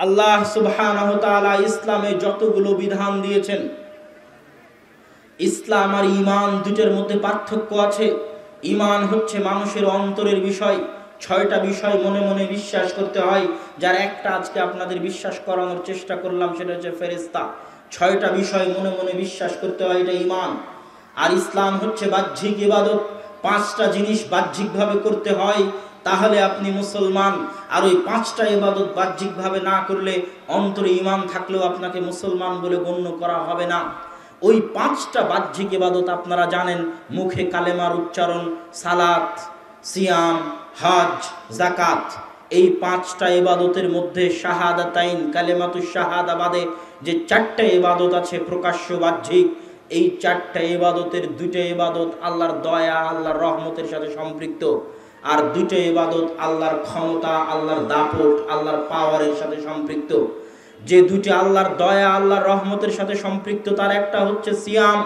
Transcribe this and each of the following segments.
আল্লাহ সুবহানাহু ওয়া তাআলা ইসলামে যতগুলো বিধান দিয়েছেন, ইসলাম আর ঈমান দুটোর মধ্যে পার্থক্য আছে। ঈমান হচ্ছে মানুষের অন্তরের বিষয়, 6টা বিষয় মনে মনে বিশ্বাস করতে হয়, যার একটা আজকে আপনাদের বিশ্বাস করানোর চেষ্টা করলাম, সেটা হচ্ছে ফেরেশতা। 6টা বিষয় মনে মনে বিশ্বাস করতে হয়, এটা ঈমান। আর ইসলাম হচ্ছে বাহ্যিক ইবাদত, 5টা জিনিস বাহ্যিকভাবে করতে হয়, তাহলে আপনি মুসলমান। আর ওই 5টা ইবাদত বাহ্যিকভাবে না করলে, অন্তরে ঈমান থাকলেও আপনাকে মুসলমান বলে গণ্য করা হবে না। ওই 5টা বাহ্যিক ইবাদত আপনারা জানেন, মুখে কালেমার উচ্চারণ, সালাত, সিয়াম, হজ, যাকাত। এই 5টা ইবাদতের মধ্যে শাহাদাতাইন, কালেমাতুশ শাহাদা বাদে যে 4টা ইবাদত আছে প্রকাশ্য বাহ্যিক, এই 4টা ইবাদতের 2টা ইবাদত আল্লাহর দয়া, আল্লাহর রহমতের সাথে সম্পৃক্ত, আর 2টা ইবাদত আল্লাহর ক্ষমতা, আল্লাহর দাপট, আল্লাহর পাওয়ারের সাথে সম্পৃক্ত। যে 2টি আল্লাহর দয়া, আল্লাহর রহমতের সাথে সম্পৃক্ত, তার একটা হচ্ছে সিয়াম।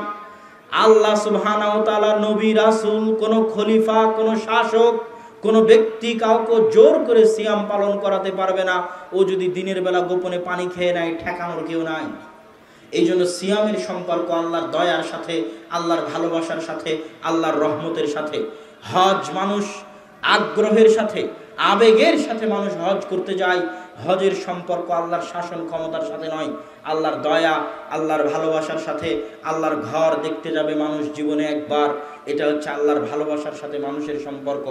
আল্লাহ সুবহানাহু ওয়া তাআলা নবী, রাসূল, কোন খলিফা, কোন শাসক, কোন ব্যক্তি কাউকে জোর করে সিয়াম পালন করাতে পারবে না। ও যদি দিনের বেলা গোপনে পানি খেয়ে নেয়, ঠেকানোর কেউ নাই। এই জন্য সিয়ামের সম্পর্ক আল্লাহর দয়ার সাথে, আল্লাহর ভালোবাসার সাথে, আল্লাহর রহমতের সাথে। হজ মানুষ আগ্রহের সাথে, আবেগের সাথে মানুষ হজ করতে যায়। হজের সম্পর্ক আল্লাহর শাসন ক্ষমতার সাথে নয়, আল্লাহর দয়া, আল্লাহর ভালোবাসার সাথে। আল্লাহর ঘর দেখতে যাবে মানুষ জীবনে একবার, এটা হচ্ছে আল্লাহর ভালোবাসার সাথে মানুষের সম্পর্ক।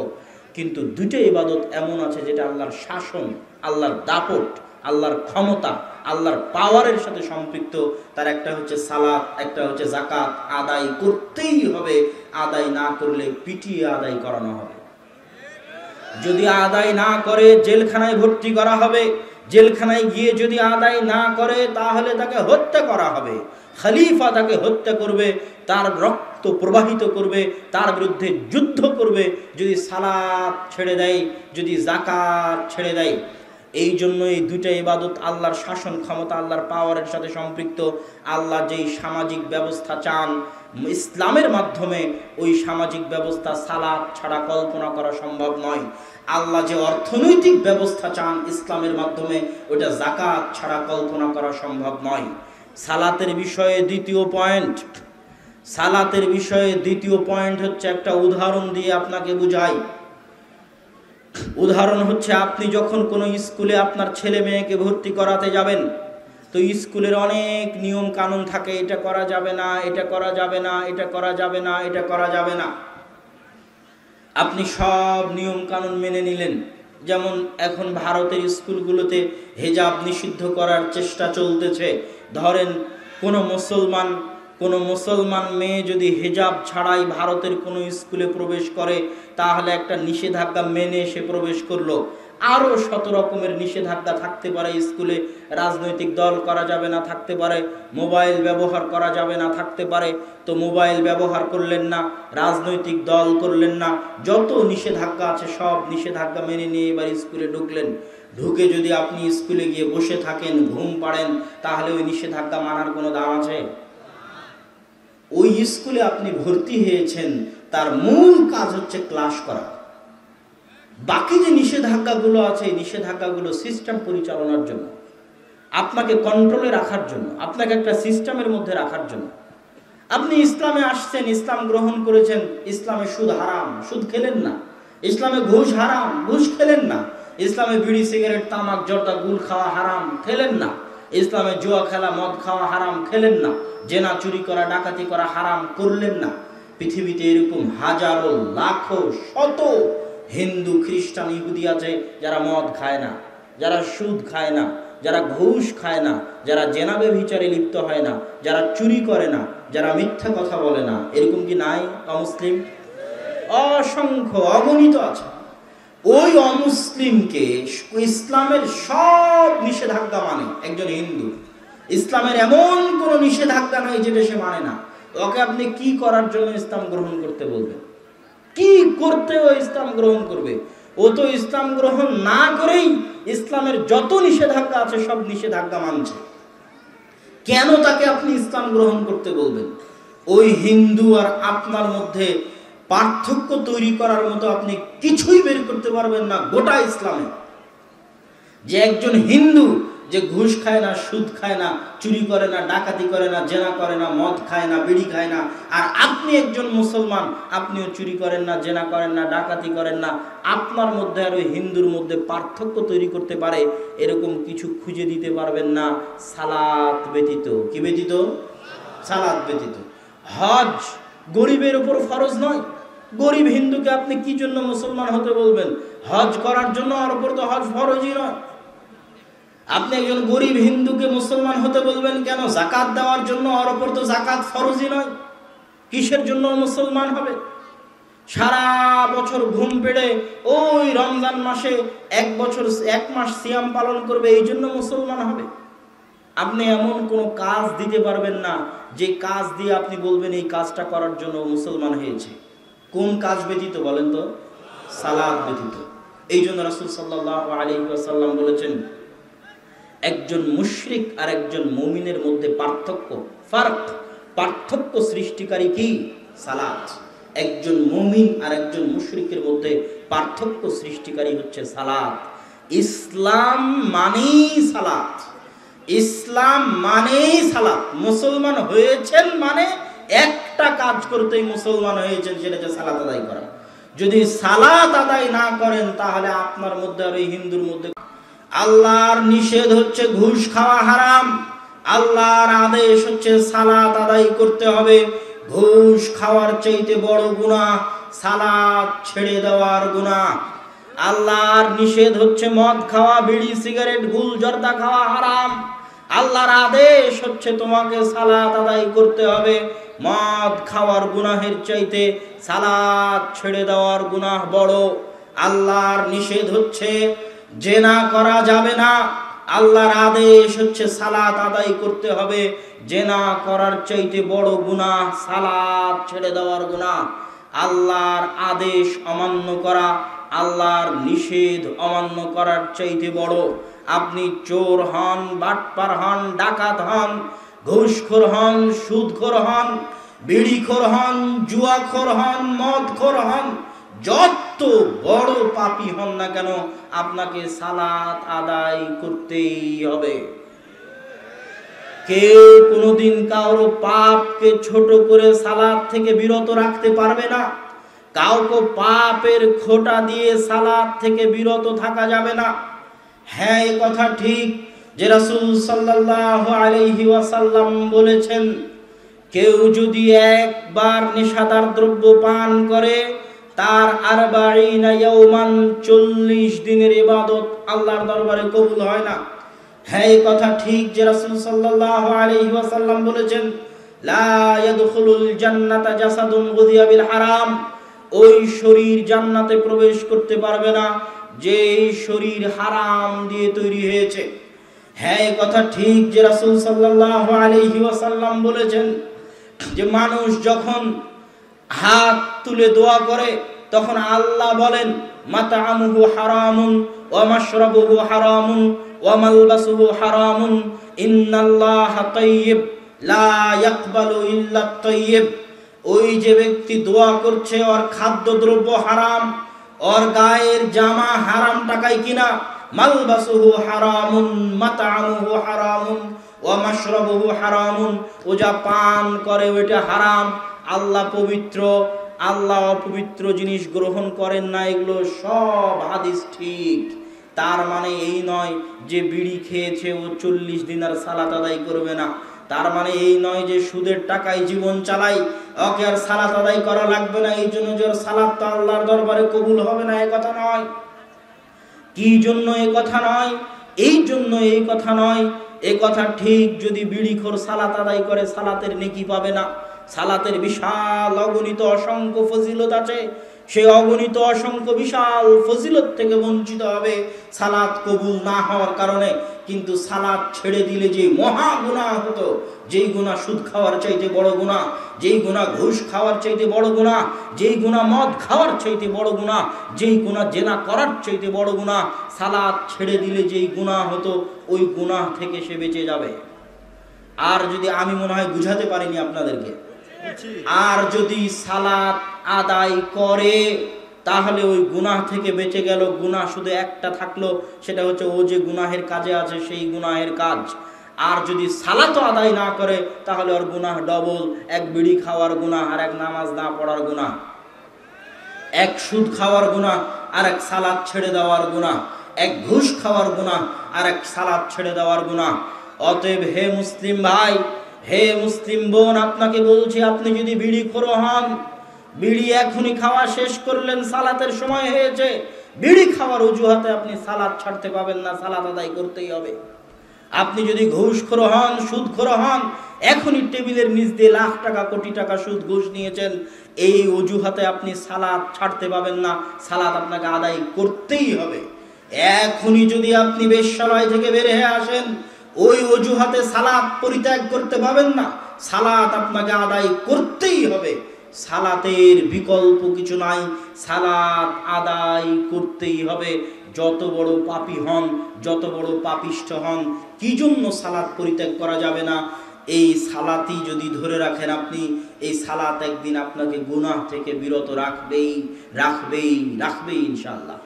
কিন্তু 2টা ইবাদত এমন আছে যেটা আল্লাহর শাসন, আল্লাহর দাপট, আল্লাহর ক্ষমতা, আল্লাহর পাওয়ারের সাথে সম্পৃক্ত। তার একটা হচ্ছে সালাত, একটা হচ্ছে যাকাত। আদায় করতেই হবে, আদায় না করলে পিটিয়ে আদায় করানো হবে। যদি আদায় না করে জেলখানায় ভর্তি করা হবে। জেলখানায় গিয়ে যদি আদায় না করে তাহলে তাকে হত্যা করা হবে। খলিফা তাকে হত্যা করবে, তার রক্ত প্রবাহিত করবে, তার বিরুদ্ধে যুদ্ধ করবে যদি সালাত ছেড়ে দেয়, যদি যাকাত ছেড়ে দেয়। এই জন্য এই 2টা ইবাদত আল্লাহর শাসন ক্ষমতা, আল্লাহর পাওয়ারের সাথে সম্পৃক্ত। আল্লাহ যেই সামাজিক ব্যবস্থা চান ইসলামের মাধ্যমে, ওই সামাজিক ব্যবস্থা সালাত ছাড়া কল্পনা করা সম্ভব নয়। আল্লাহ যে অর্থনৈতিক ব্যবস্থা চান ইসলামের মাধ্যমে, ওটা যাকাত ছাড়া কল্পনা করা সম্ভব নয়। সালাতের বিষয়ে দ্বিতীয় পয়েন্ট, সালাতের বিষয়ে দ্বিতীয় পয়েন্ট হচ্ছে, একটা উদাহরণ দিয়ে আপনাকে বুঝাই। উদাহরণ হচ্ছে, আপনি যখন কোনো স্কুলে আপনার ছেলে মেয়েকে ভর্তি করাতে যাবেন, তো স্কুলের অনেক নিয়ম কানুন থাকে, এটা করা যাবে না, এটা করা যাবে না, এটা করা যাবে না, এটা করা যাবে না। আপনি সব নিয়ম কানুন মেনে নিলেন। যেমন এখন ভারতের স্কুলগুলোতে হিজাব নিষিদ্ধ করার চেষ্টা চলতেছে। ধরেন কোনো মুসলমান মেয়ে যদি হিজাব ছাড়াই ভারতের কোনো স্কুলে প্রবেশ করে, তাহলে একটা নিষেধাজ্ঞা মেনে সে প্রবেশ করলো। আরও 100 রকমের নিষেধাজ্ঞা থাকতে পারে স্কুলে। রাজনৈতিক দল করা যাবে না, থাকতে পারে। মোবাইল ব্যবহার করা যাবে না, থাকতে পারে। তো মোবাইল ব্যবহার করলেন না, রাজনৈতিক দল করলেন না, যত নিষেধাজ্ঞা আছে সব নিষেধাজ্ঞা মেনে নিয়ে এবার স্কুলে ঢুকলেন। ঢুকে যদি আপনি স্কুলে গিয়ে বসে থাকেন, ঘুম পাড়েন, তাহলে ওই নিষেধাজ্ঞা মানার কোনো দাম আছে? ওই স্কুলে আপনি ভর্তি হয়েছেন, তার মূল কাজ হচ্ছে ক্লাস করা। বাকি যে নিষেধাজ্ঞাগুলো আছে, এই নিষেধাজ্ঞাগুলো সিস্টেম পরিচালনার জন্য, আপনাকে কন্ট্রোলে রাখার জন্য, আপনাকে একটা সিস্টেমের মধ্যে রাখার জন্য। আপনি ইসলামে আসছেন, ইসলাম গ্রহণ করেছেন, ইসলামে সুদ হারাম, সুদ খেলেন না। ইসলামে ঘুষ হারাম, ঘুষ খেলেন না। ইসলামে বিড়ি সিগারেট তামাক জর্দা গুল খাওয়া হারাম, খেলেন না। ইসলামে জুয়া খেলা মদ খাওয়া হারাম, খেলেন না। জেনা চুরি করা ডাকাতি করা হারাম, করলেন না। পৃথিবীতে এরকম হাজারো লাখো শত হিন্দু খ্রিস্টান ইহুদি আছে যারা মদ খায় না, যারা সুদ খায় না, যারা ঘুষ খায় না, যারা জেনা ব্যভিচারে লিপ্ত হয় না, যারা চুরি করে না, যারা মিথ্যা কথা বলে না। এরকম কি নাই অমুসলিম? অসংখ্য, অগণিত আছে। ওই অমুসলিমকে ইসলামের সব নিষেধাজ্ঞা মানে একজন হিন্দু। ইসলামের এমন কোনো নিষেধাজ্ঞা নাই যেটা সে মানে না। ওকে আপনি কি করার জন্য ইসলাম গ্রহণ করতে বলবেন? কি করতে ও ইসলাম গ্রহণ করবে? ও তো ইসলাম গ্রহণ না করেই ইসলামের যত নিষেধাজ্ঞা আছে সব নিষেধাজ্ঞা মানছে। কেন তাকে আপনি ইসলাম গ্রহণ করতে বলবেন? ওই হিন্দু আর আপনার মধ্যে পার্থক্য তৈরি করার মতো আপনি কিছুই বের করতে পারবেন না গোটা ইসলামে। যে একজন হিন্দু যে ঘুষ খায় না, সুদ খায় না, চুরি করে না, ডাকাতি করে না, জেনা করে না, মদ খায় না, বিড়ি খায় না, আর আপনি একজন মুসলমান, আপনিও চুরি করেন না, জেনা করেন না, ডাকাতি করেন না, আপনার মধ্যে আর ওই হিন্দুর মধ্যে পার্থক্য তৈরি করতে পারে এরকম কিছু খুঁজে দিতে পারবেন না সালাত ব্যতীত। কি ব্যতীত? সালাত ব্যতীত। হজ গরিবের উপর ফরজ নয়। গরিব হিন্দুকে আপনি কি জন্য মুসলমান হতে বলবেন? হজ করার জন্য, ওর উপর তো হজ ফরজই নয়। আপনি একজন গরিব হিন্দুকে মুসলমান হতে বলবেন কেন? যাকাত দেওয়ার জন্য, ওর উপর তো যাকাত ফরজই নয়। কিসের জন্য মুসলমান হবে? সারা বছর ঘুম পেড়ে ওই রমজান মাসে এক মাস সিয়াম পালন করবে, এই জন্য মুসলমান হবে? আপনি এমন কোনো কাজ দিতে পারবেন না যে কাজ দিয়ে আপনি বলবেন এই কাজটা করার জন্য মুসলমান হয়েছে। কোন কাজ ব্যতীত বলেন তো? সালাত ব্যতীত। এই জন্য রাসূল সাল্লাল্লাহু আলাইহি ওয়াসাল্লাম বলেছেন, একজন মুশরিক আর একজন মুমিনের মধ্যে পার্থক্য সৃষ্টিকারী কি? সালাত। একজন মুমিন আর একজন মুশরিকের মধ্যে পার্থক্য সৃষ্টিকারী হচ্ছে সালাত। ইসলাম মানেই সালাত। ইসলাম মানেই সালাত। মুসলমান হয়েছেন মানে একটা কাজ করতেই মুসলমান হয়েছেন, সেটা হচ্ছে সালাত আদায় করা। যদি সালাত আদায় না করেন তাহলে আপনার মধ্যে আর ওই হিন্দুর মধ্যে। আল্লাহর নিষেধ হচ্ছে ঘুষ খাওয়া হারাম, আল্লাহর আদেশ হচ্ছে সালাত আদায় করতে হবে। ঘুষ খাওয়ার চাইতে বড় গুনাহ সালাত ছেড়ে দেওয়ার গুনাহ। আল্লাহর নিষেধ হচ্ছে মদ খাওয়া, বিড়ি, সিগারেট, গুল, জর্দা খাওয়া হারাম। আল্লাহর আদেশ হচ্ছে তোমাকে সালাত আদায় করতে হবে। মদ খাওয়ার গুনাহের চাইতে সালাত ছেড়ে দেওয়ার গুনাহ বড়। আল্লাহর নিষেধ হচ্ছে জেনা করা যাবে না, আল্লাহর আদেশ হচ্ছে সালাত আদায় করতে হবে। জেনা করার চাইতে বড় গুনাহ সালাত ছেড়ে দেওয়ার গুনাহ। আল্লাহর আদেশ অমান্য করা, আল্লাহর নিষেধ অমান্য করার চাইতে বড়। আপনি চোর হন, বাটপার হন, ডাকাত হন, ঘুষখোর হন, সুদখোর হন, বিড়িখোর হন, জুয়াখোর হন, মদখোর হন, যত বড় পাপী হন না কেন আপনাকে সালাত আদায় করতেই হবে। কেউ কোনোদিন কারো পাপকে ছোট করে সালাত থেকে বিরত রাখতে পারবে না। কাউকে পাপের খোঁটা দিয়ে সালাত থেকে বিরত থাকা যাবে না। হ্যাঁ, এই কথা ঠিক যে রাসূল সাল্লাল্লাহু আলাইহি ওয়াসাল্লাম বলেছেন, কেউ যদি একবার নেশাদার দ্রব্য পান করে তার 40 ইয়াওমান 40 দিনের ইবাদত আল্লাহর দরবারে কবুল হয় না। হ্যাঁ, এই কথা ঠিক যে রাসূল সাল্লাল্লাহু আলাইহি ওয়াসাল্লাম বলেছেন, লা ইয়াদখুলুল জান্নাতা জাসাদুন গুযিয়া বিল হারাম। ওই শরীর জান্নাতে প্রবেশ করতে পারবে না যে শরীর হারাম দিয়ে তৈরি হয়েছে। হ্যাঁ, এই কথা ঠিক যে রাসূল সাল্লাল্লাহু আলাইহি ওয়াসাল্লাম বলেছেন যে মানুষ যখন হাত তুলে দোয়া করে তখন আল্লাহ বলেন, মাতআমুহু হারামুন ওয়া মাশরাবুহু হারামুন ওয়া মালবাসুহু হারামুন ইন্নাল্লাহা তাইয়্যিব লা ইয়াকবালু ইল্লা তাইয়্যিব। ওই যে ব্যক্তি দোয়া করছে ওর খাদ্যদ্রব্য হারাম, ওর গায়ের জামা হারাম টাকায় কিনা, মালবাসুহু হারামুন মাতআমুহু হারামুন ওয়া মাশরাবুহু হারামুন, ও যা পান করে ওইটা হারাম। আল্লাহ পবিত্র, আল্লাহ অপবিত্র জিনিস গ্রহণ করেন না। এগুলো সব হাদিস ঠিক। তার মানে এই নয় যে বিড়ি খেয়েছে ও 40 দিন আর সালাত আদায় করবে না। তার মানে এই নয় যে সুদের টাকায় জীবন চালাই, ওকে আর সালাত আদায় করা লাগবে না, এই জন্য যে সালাত তো আল্লাহর দরবারে কবুল হবে না, এই কথা নয়। কি জন্য এই কথা নয়? এই জন্য এই কথা নয়। এই কথা ঠিক, যদি বিড়িখোর সালাত আদায় করে সালাতের নেকি পাবে না। সালাতের বিশাল অগণিত অসংখ্য ফজিলত আছে, সেই অগণিত অসংখ্য বিশাল ফজিলত থেকে বঞ্চিত হবে সালাত কবুল না হওয়ার কারণে। কিন্তু সালাত ছেড়ে দিলে যে মহা গুনাহ হতো, যেই গুনাহ সুদ খাওয়ার চাইতে বড় গুনাহ, যেই গুনাহ ঘুষ খাওয়ার চাইতে বড় গুনাহ, যেই গুনাহ মদ খাওয়ার চাইতে বড় গুনাহ, যেই গুনাহ জেনা করার চাইতে বড় গুনাহ, সালাত ছেড়ে দিলে যেই গুনাহ হতো ওই গুনাহ থেকে সে বেঁচে যাবে। আর যদি আমি মনে হয় বুঝাতে পারিনি আপনাদেরকে, আর যদি সালাত আদায় করে তাহলে ওই গুনাহ থেকে বেঁচে গেল। গুনাহ শুধু একটা থাকলো, সেটা হচ্ছে ও যে গুনাহের কাজে আছে সেই গুনাহের কাজ। আর যদি সালাত আদায় না করে তাহলে ওর গুনাহ ডবল, এক বিড়ি খাওয়ার গুনাহ আর এক নামাজ না পড়ার গুনাহ, এক সুদ খাওয়ার গুনাহ আর এক সালাত ছেড়ে দেওয়ার গুনাহ, এক ঘুষ খাওয়ার গুনাহ আর এক সালাত ছেড়ে দেওয়ার গুনাহ। অতএব হে মুসলিম ভাই, হে মুসলিম বোন, আপনাকে বলছি, আপনি যদি বিড়িখোর হন, বিড়ি এখনই খাওয়া শেষ করলেন, সালাতের সময় হয়েছে, বিড়ি খাওয়ার অজুহাতে আপনি সালাত ছাড়তে পাবেন না, সালাত আদায় করতেই হবে। আপনি যদি ঘুষখোর হন, সুদখোর হন, এখনই টেবিলের নিচ দিয়ে লাখ টাকা কোটি টাকা সুদ ঘুষ নিয়েছেন, এই অজুহাতে আপনি সালাত ছাড়তে পাবেন না, সালাত আপনাকে আদায় করতেই হবে। এখনই যদি আপনি বেশ্যালয় থেকে বের হয়ে আসেন, ওই অজুহাতে সালাত পরিত্যাগ করতে পাবেন না, সালাত আপনাকে আদায় করতেই হবে। সালাতের বিকল্প কিছু নাই, সালাত আদায় করতেই হবে। যত বড় পাপী হন, যত বড় পাপিষ্ঠ হন, কি জন্য সালাত পরিত্যাগ করা যাবে না? এই সালাতই যদি ধরে রাখেন আপনি, এই সালাত একদিন আপনাকে গুনাহ থেকে বিরত রাখবেই রাখবেই রাখবেই ইনশাআল্লাহ।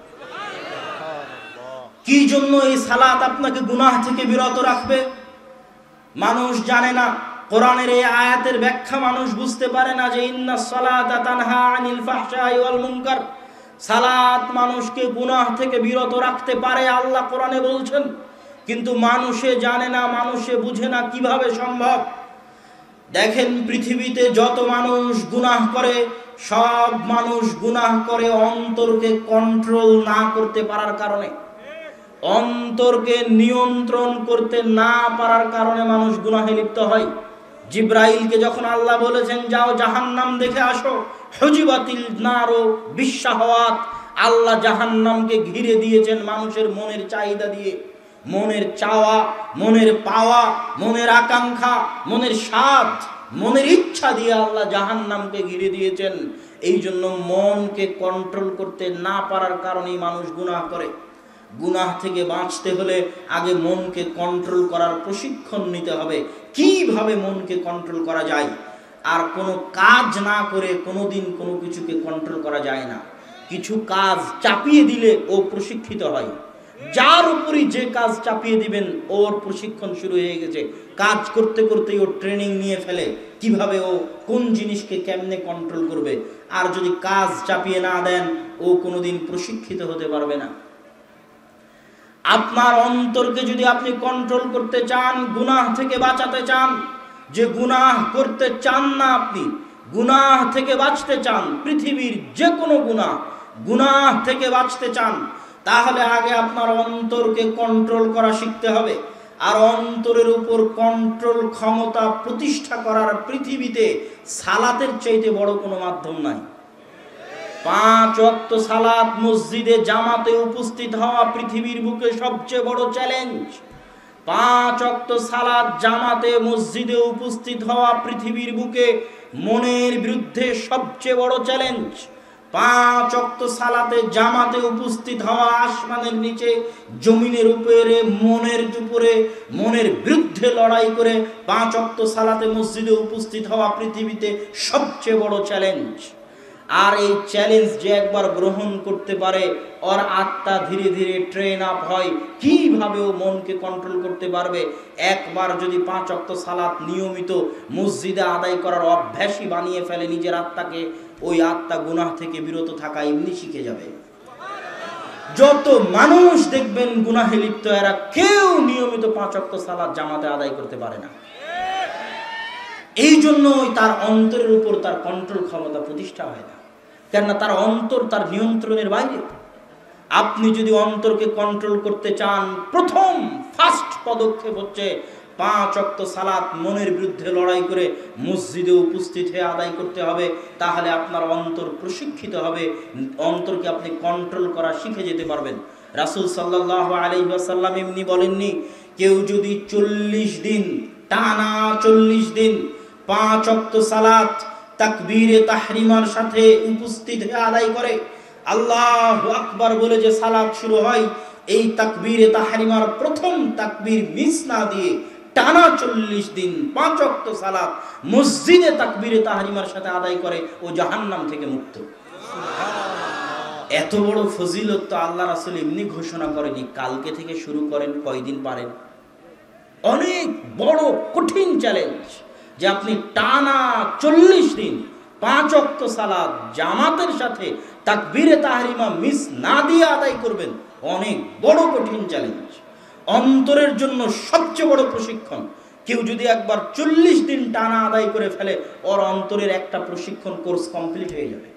কি জন্য এই সালাত আপনাকে গুনাহ থেকে বিরত রাখবে? মানুষ জানে না। কোরআনের এই আয়াতের ব্যাখ্যা মানুষ বুঝতে পারে না যে ইন্নাস সালাতা তানহা আনিল ফাহশাই ওয়াল মুনকার, সালাত মানুষকে গুনাহ থেকে বিরত রাখতে পারে, আল্লাহ কোরআনে বলছেন। কিন্তু মানুষে জানে না, মানুষে বুঝে না। কিভাবে সম্ভব? দেখেন, পৃথিবীতে যত মানুষ গুনাহ করে, সব মানুষ গুনাহ করে অন্তরকে কন্ট্রোল না করতে পারার কারণে, অন্তরকে নিয়ন্ত্রণ করতে না পারার কারণে মানুষ গুনাহে লিপ্ত হয়। জিব্রাইলকে যখন আল্লাহ বলেছেন যাও জাহান্নাম দেখে আসো, হুজিবাতিল নারু বিশাহাওয়াত, আল্লাহ জাহান্নামকে ঘিরে দিয়েছেন মানুষের মনের চাহিদা দিয়ে, মনের চাওয়া, মনের পাওয়া, মনের আকাঙ্ক্ষা, মনের স্বাদ, মনের ইচ্ছা দিয়ে আল্লাহ জাহান্নামকে ঘিরে দিয়েছেন। এই জন্য মনকে কন্ট্রোল করতে না পারার কারণেই মানুষ গুনাহ করে। গুনাহ থেকে বাঁচতে হলে আগে মনকে কন্ট্রোল করার প্রশিক্ষণ নিতে হবে, কিভাবে মনকে কন্ট্রোল করা যায়। আর কোনো কাজ না করে কোনোদিন কোনো কিছুকে কন্ট্রোল করা যায় না। কিছু কাজ চাপিয়ে দিলে ও প্রশিক্ষিত হয়। যার উপরই যে কাজ চাপিয়ে দিবেন, ওর প্রশিক্ষণ শুরু হয়ে গেছে। কাজ করতে করতেই ও ট্রেনিং নিয়ে ফেলে কিভাবে ও কোন জিনিসকে কেমনে কন্ট্রোল করবে। আর যদি কাজ চাপিয়ে না দেন, ও কোনোদিন প্রশিক্ষিত হতে পারবে না। আপনার অন্তরকে যদি আপনি কন্ট্রোল করতে চান, গুনাহ থেকে বাঁচাতে চান, যে গুনাহ করতে চান না, আপনি গুনাহ থেকে বাঁচতে চান, পৃথিবীর যে কোনো গুনাহ থেকে বাঁচতে চান, তাহলে আগে আপনার অন্তরকে কন্ট্রোল করা শিখতে হবে। আর অন্তরের উপর কন্ট্রোল ক্ষমতা প্রতিষ্ঠা করার পৃথিবীতে সালাতের চাইতে বড় কোনো মাধ্যম নাই। 5 ওয়াক্ত সালাত মসজিদে জামাতে উপস্থিত হওয়া পৃথিবীর বুকে সবচেয়ে বড় চ্যালেঞ্জ। 5 ওয়াক্ত সালাত জামাতে মসজিদে উপস্থিত হওয়া পৃথিবীর বুকে মনের বিরুদ্ধে সবচেয়ে বড় চ্যালেঞ্জ। 5 ওয়াক্ত সালাতে জামাতে উপস্থিত হওয়া আসমানের নিচে জমিনের উপরে মনের বিরুদ্ধে লড়াই করে 5 ওয়াক্ত সালাতে মসজিদে উপস্থিত হওয়া পৃথিবীতে সবচেয়ে বড় চ্যালেঞ্জ। আর এই চ্যালেঞ্জ যে একবার গ্রহণ করতে পারে, ওর আত্মা ধীরে ধীরে ট্রেন আপ হয়, কিভাবে ও মনকে কন্ট্রোল করতে পারবে। একবার যদি 5 ওয়াক্ত সালাত নিয়মিত মসজিদে আদায় করার অভ্যাসই বানিয়ে ফেলে নিজের আত্মাকে, ওই আত্মা গুনাহ থেকে বিরত থাকা এমনি শিখে যাবে। যত মানুষ দেখবেন গুনাহে লিপ্ত, এরা কেউ নিয়মিত 5 ওয়াক্ত সালাত জামাতে আদায় করতে পারে না। এই জন্যই তার অন্তরের উপর তার কন্ট্রোল ক্ষমতা প্রতিষ্ঠা হয় না, কেননা তার অন্তর তার নিয়ন্ত্রণের বাইরে। আপনি যদি অন্তরকে কন্ট্রোল করতে চান, প্রথম ফার্স্ট পদক্ষেপ হচ্ছে 5 ওয়াক্ত সালাত মনের বিরুদ্ধে লড়াই করে মসজিদে উপস্থিত হয়ে আদায় করতে হবে। তাহলে আপনার অন্তর প্রশিক্ষিত হবে, অন্তরকে আপনি কন্ট্রোল করা শিখে যেতে পারবেন। রাসূল সাল্লাল্লাহু আলাইহি ওয়াসাল্লাম এমনি বলেননি, কেউ যদি 40 দিন টানা 40 দিন 5 ওয়াক্ত সালাত তাকবীরে তাহরিমার সাথে উপস্থিত হয়ে আদায় করে, আল্লাহু আকবার বলে যে সালাত শুরু হয়, এই তাকবীরে তাহরিমার প্রথম তাকবীর মিস না দিয়ে টানা 40 দিন 5 ওয়াক্ত সালাত মসজিদে তাকবীরে তাহরিমার সাথে আদায় করে, ও জাহান্নাম থেকে মুক্ত। এত বড় ফজিলত তো আল্লাহ রাসূল এমনি ঘোষণা করেনি, কালকে থেকে শুরু করেন, কয়দিন পারেন। অনেক বড় কঠিন চ্যালেঞ্জ যে আপনি টানা 40 দিন 5 ওয়াক্ত সালাত জামাতের সাথে তাকবীরে তাহরিমা মিস না দিয়ে আদায় করবেন। অনেক বড় কঠিন চ্যালেঞ্জ, অন্তরের জন্য সবচেয়ে বড় প্রশিক্ষণ। কেউ যদি একবার 40 দিন টানা আদায় করে ফেলে, ওর অন্তরের একটা প্রশিক্ষণ কোর্স কমপ্লিট হয়ে যাবে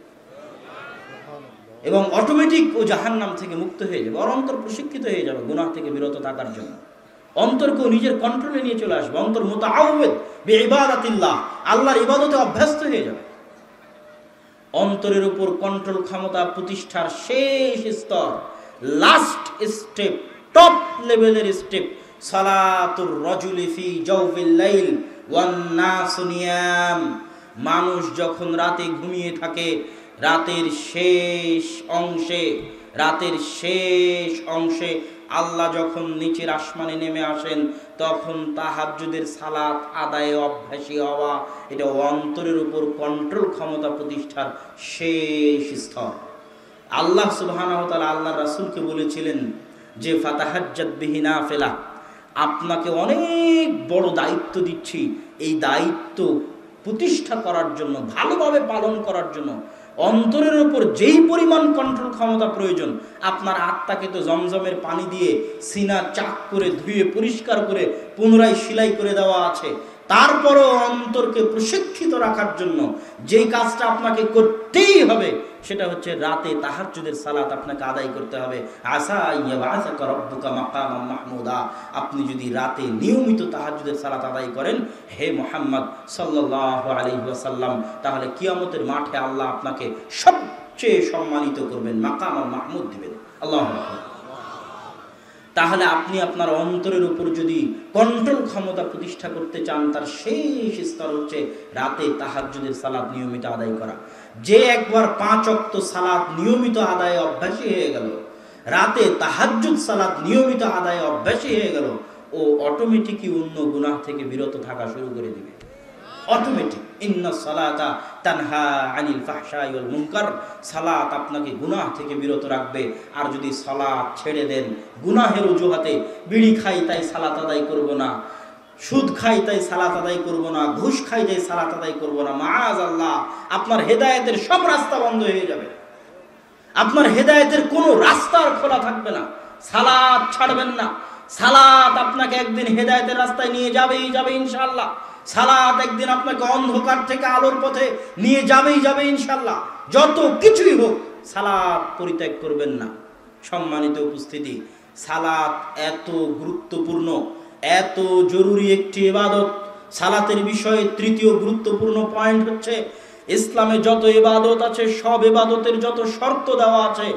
এবং অটোমেটিক ও জাহান্নাম থেকে মুক্ত হয়ে যাবে। ওর অন্তর প্রশিক্ষিত হয়ে যাবে গুনাহ থেকে বিরত থাকার জন্য। অন্তরকেও নিজের কন্ট্রোলে নিয়ে চলে আসবে। অন্তর মুতাআওয়াদ বিইবাদাতিল্লাহ, আল্লাহর ইবাদতে অভ্যস্ত হয়ে যাবে। অন্তরের উপর কন্ট্রোল ক্ষমতা প্রতিষ্ঠার শেষ স্তর, লাস্ট স্টেপ, টপ লেভেলের স্টেপ, সালাতুর রাজুলি ফি জাওফিল লাইল ওয়ান নাসু নিয়াম। মানুষ যখন রাতে ঘুমিয়ে থাকে, রাতের শেষ অংশে আল্লাহ যখন নিচের আসমানে নেমে আসেন, তখন তাহাজ্জুদের সালাত আদায়ে অভ্যাসী হওয়া, এটা অন্তরের উপর কন্ট্রোল ক্ষমতা প্রতিষ্ঠার শেষ স্তর। আল্লাহ সুবহানাহু ওয়া তাআলা আল্লাহর রাসূলকে বলেছিলেন যে ফাতাহাজ্জাত বিহি নাফিলা, আপনাকে অনেক বড় দায়িত্ব দিচ্ছি, এই দায়িত্ব প্রতিষ্ঠা করার জন্য, ভালোভাবে পালন করার জন্য অন্তরের উপর যেই পরিমাণ কন্ট্রোল ক্ষমতা প্রয়োজন, আপনার আত্মাকে তো জমজমের পানি দিয়ে সিনা চাক করে ধুয়ে পরিষ্কার করে পুনরায় সেলাই করে দেওয়া আছে, তারপরও অন্তরকে প্রশিক্ষিত রাখার জন্য যেই কাজটা আপনাকে করতেই হবে, সেটা হচ্ছে রাতে তাহাজ্জুদের সালাত আপনাকে আদায় করতে হবে। আসা ইয়াবাসাকা রাব্বুকা মাকামান মাহমুদা, আপনি যদি রাতে নিয়মিত তাহাজ্জুদের সালাত আদায় করেন হে মুহাম্মদ সাল্লাল্লাহু আলাইহি ওয়াসাল্লাম, তাহলে কিয়ামতের মাঠে আল্লাহ আপনাকে সবচেয়ে সম্মানিত করবেন, মাকামান মাহমুদ দিবেন। আল্লাহু আকবার। তাহলে আপনি আপনার অন্তরের উপর যদি কন্ট্রোল ক্ষমতা প্রতিষ্ঠা করতে চান, তার শেষ স্তর হচ্ছে রাতে তাহাজ্জুদের সালাত নিয়মিত আদায় করা। যে একবার 5 ওয়াক্ত সালাত নিয়মিত আদায়ে অভ্যাসী হয়ে গেল, রাতে তাহাজ্জুদ সালাত নিয়মিত আদায়ে অভ্যাসী হয়ে গেল, ও অটোমেটিকই অন্য গুনাহ থেকে বিরত থাকা শুরু করে দিবে। অটোমেটিক। ইন্নাস সালাতা তানহা আনিল ফাহশাই ওয়াল মুনকার, সালাত আপনাকে গুনাহ থেকে বিরত রাখবে। আর যদি সালাত ছেড়ে দেন গুনাহের অজুহাতে, বিড়ি খাই তাই সালাত আদায় করব না, সুদ খাই তাই সালাত আদায় করব না, ঘুষ খাই তাই সালাত আদায় করব না, মাআযাল্লাহ, আপনার হেদায়েতের সব রাস্তা বন্ধ হয়ে যাবে। আপনার হেদায়েতের কোনো রাস্তা আর খোলা থাকবে না। সালাত ছাড়বেন না। সালাত আপনাকে একদিন হেদায়েতের রাস্তায় নিয়ে যাবেই যাবে ইনশাআল্লাহ। সালাত একদিন আপনাকে অন্ধকার থেকে আলোর পথে নিয়ে যাবে ইনশাআল্লাহ। যত কিছুই হোক, সালাত পরিত্যাগ করবেন না। সম্মানিত উপস্থিতি, সালাত এত গুরুত্বপূর্ণ, এত জরুরি একটি ইবাদত। সালাতের বিষয়ে তৃতীয় গুরুত্বপূর্ণ পয়েন্ট হচ্ছে, ইসলামে যত ইবাদত আছে, সব ইবাদতের যত শর্ত দেওয়া আছে,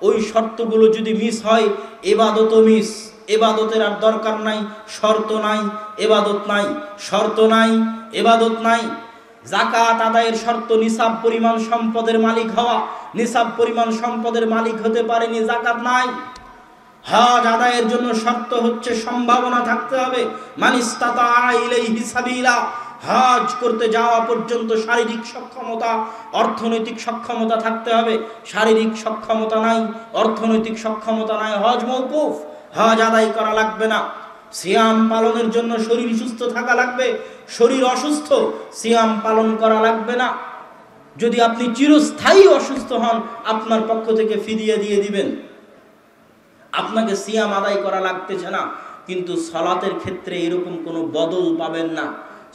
ওই শর্তগুলো যদি মিস হয়, ইবাদতও মিস। ইবাদতের আর দরকার নাই, শর্ত নাই, ইবাদত নাই, শর্ত নাই, ইবাদত নাই। যাকাত আদায়ের শর্ত নিসাব পরিমাণ সম্পদের মালিক হওয়া, নিসাব পরিমাণ সম্পদের মালিক হতে পারেনি, যাকাত নাই। হজ আদায়ের জন্য শর্ত হচ্ছে সম্ভাবনা থাকতে হবে, মান ইসতাতা ইলাইহি সাবিলা, হজ করতে যাওয়া পর্যন্ত শারীরিক সক্ষমতা, অর্থনৈতিক সক্ষমতা থাকতে হবে। শারীরিক সক্ষমতা নাই, অর্থনৈতিক সক্ষমতা নাই, হজ মওকুফ, হজ আদায় করা লাগবে না। সিয়াম পালনের জন্য শরীর সুস্থ থাকা লাগবে, শরীর অসুস্থ, সিয়াম পালন করা লাগবে না। যদি আপনি চিরস্থায়ী অসুস্থ হন, আপনার পক্ষ থেকে ফিদিয়া দিয়ে দিবেন, আপনাকে সিয়াম আদায় করা লাগতেছে না। কিন্তু সালাতের ক্ষেত্রে এরকম কোনো বদল পাবেন না,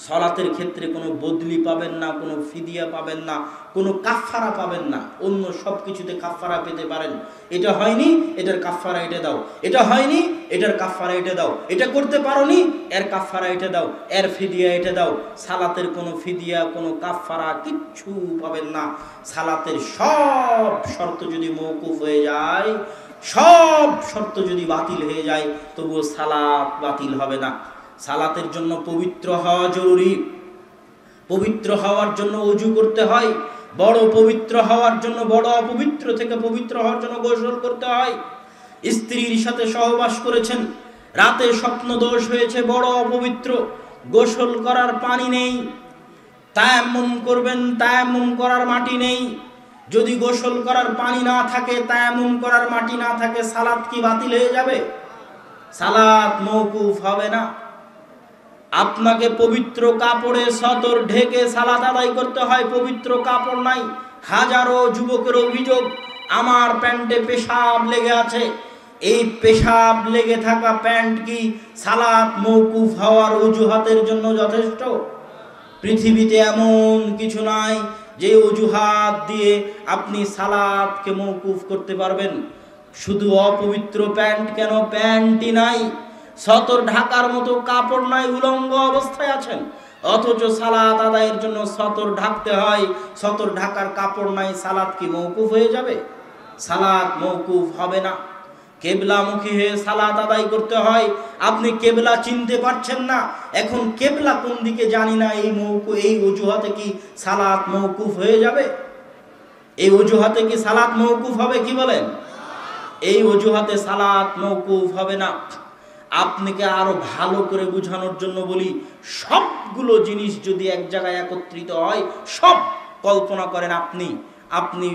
সালাতের ক্ষেত্রে কোনো বদলি পাবেন না, কোনো ফিদিয়া পাবেন না, কোনো কাফারা পাবেন না। অন্য সব কিছুতে কাফারা পেতে পারেন, এটা হয়নি এটার কাফারা এটা দাও, এটা হয়নি এটার কাফারা এটা দাও, এটা করতে পারোনি এর কাফারা এটা দাও, এর ফিদিয়া এটা দাও। সালাতের কোনো ফিদিয়া, কোনো কাফারা কিচ্ছু পাবেন না। সালাতের সব শর্ত যদি মওকুফ হয়ে যায়, সব শর্ত যদি বাতিল হয়ে যায়, তবুও সালাত বাতিল হবে না। সালাতের জন্য পবিত্র হওয়া জরুরি। পবিত্র হওয়ার জন্য ওযু করতে হয়। বড় পবিত্র হওয়ার জন্য, বড় অপবিত্র থেকে পবিত্র হওয়ার জন্য গোসল করতে হয়। স্ত্রীর সাথে সহবাস করেছেন, রাতে স্বপ্ন দোষ হয়েছে, বড় অপবিত্র, গোসল করার পানি নেই, তায়াম্মুম করবেন, তায়াম্মুম করার মাটি নেই, যদি গোসল করার পানি না থাকে, তায়াম্মুম করার মাটি না থাকে, সালাত কি বাতিল হয়ে যাবে? সালাত মওকুফ হবে না। আপনাকে পবিত্র কাপড়ে সতর ঢেকে সালাত আদায় করতে হয়, পবিত্র কাপড় নাই। হাজারো যুবকের অভিযোগ, আমার প্যান্টে পেশাব লেগে আছে। এই পেশাব লেগে থাকা প্যান্ট কি সালাত মওকুফ হওয়ার অজুহাতের জন্য যথেষ্ট? পৃথিবীতে এমন কিছু নাই যে অজুহাত দিয়ে আপনি সালাতকে মওকুফ করতে পারবেন। শুধু অপবিত্র প্যান্ট কেন, প্যান্টই নাই, সতর ঢাকার মতো কাপড় নাই, উলঙ্গ অবস্থায় আছেন, অথচ সালাত আদায়ের জন্য সতর ঢাকতে হয়, সতর ঢাকার কাপড় নাই, সালাত কি মওকুফ হয়ে যাবে? সালাত মওকুফ হবে না। কেবলামুখী হয়ে সালাত আদায় করতে হয়। আপনি কেবলা চিনতে পারছেন না, এখন কেবলা কোন দিকে জানি না, এই অজুহাতে কি সালাত মওকুফ হয়ে যাবে? এই অজুহাতে কি সালাত মওকুফ হবে? কি বলেন? এই অজুহাতে সালাত মওকুফ হবে না। আপনাকে আরো ভালো করে বোঝানোর জন্য বলি, সবগুলো জিনিস যদি এক জায়গায় একত্রিত হয়, সব কল্পনা করেন আপনি